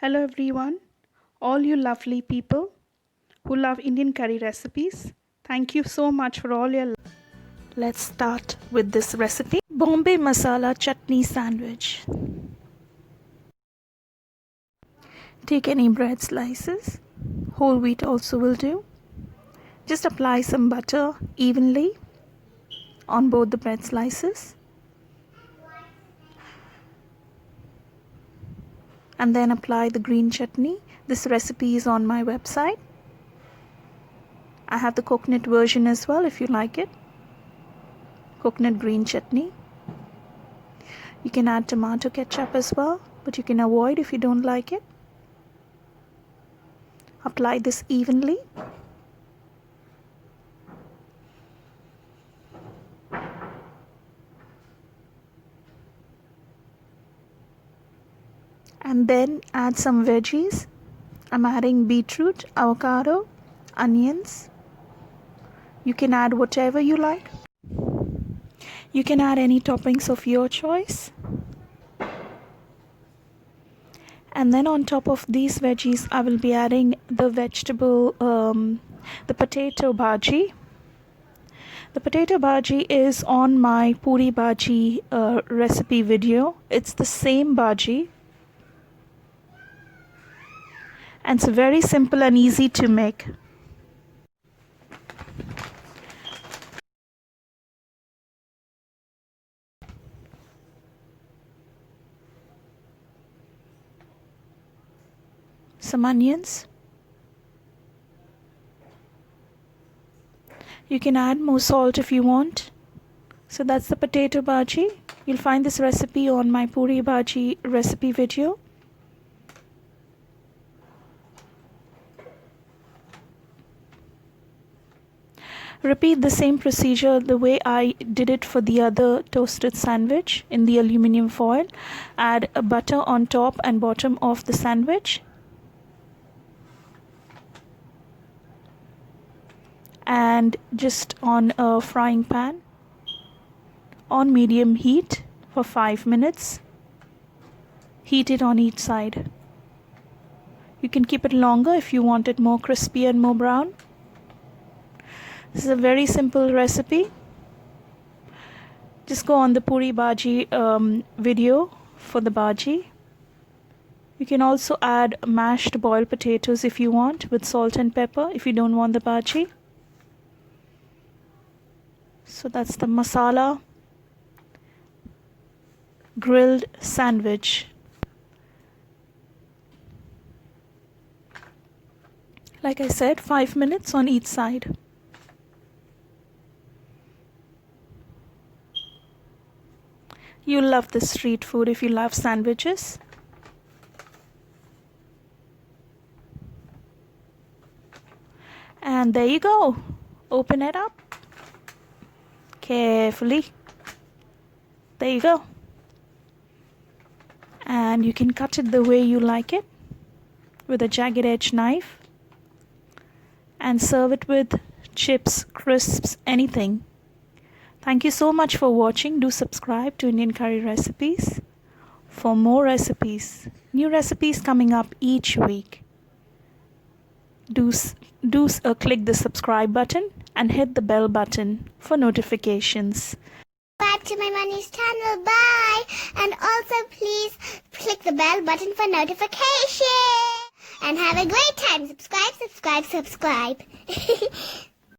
Hello everyone, all you lovely people who love Indian curry recipes. Thank you so much for all your love. Let's start with this recipe. Bombay Masala Chutney Sandwich. Take any bread slices, whole wheat also will do. Just apply some butter evenly on both the bread slices. And then apply the green chutney. This recipe is on my website. I have the coconut version as well if you like it. Coconut green chutney. You can add tomato ketchup as well, but you can avoid if you don't like it. Apply this evenly. And then add some veggies. I'm adding beetroot, avocado, onions. You can add whatever you like. You can add any toppings of your choice. And then on top of these veggies, I will be adding the the potato bhaji. The potato bhaji is on my puri bhaji recipe video. It's the same bhaji. And it's very simple and easy to make. Some onions. You can add more salt if you want. So that's the potato bhaji. You'll find this recipe on my puri bhaji recipe video. Repeat the same procedure the way I did it for the other toasted sandwich in the aluminum foil. Add butter on top and bottom of the sandwich. And just on a frying pan on medium heat for 5 minutes. Heat it on each side. You can keep it longer if you want it more crispy and more brown. This is a very simple recipe. Just go on the puri bhaji video for the bhaji. You can also add mashed boiled potatoes if you want with salt and pepper if you don't want the bhaji. So that's the masala grilled sandwich. Like I said, 5 minutes on each side. You'll love this street food if you love sandwiches. And there you go. Open it up carefully. There you go. And you can cut it the way you like it with a jagged edge knife and serve it with chips, crisps, anything. Thank you so much for watching. Do subscribe to Indian Curry Recipes for more recipes. New recipes coming up each week. Do click the subscribe button and hit the bell button for notifications. Subscribe to my money's channel. Bye. And also please click the bell button for notification. And have a great time. Subscribe.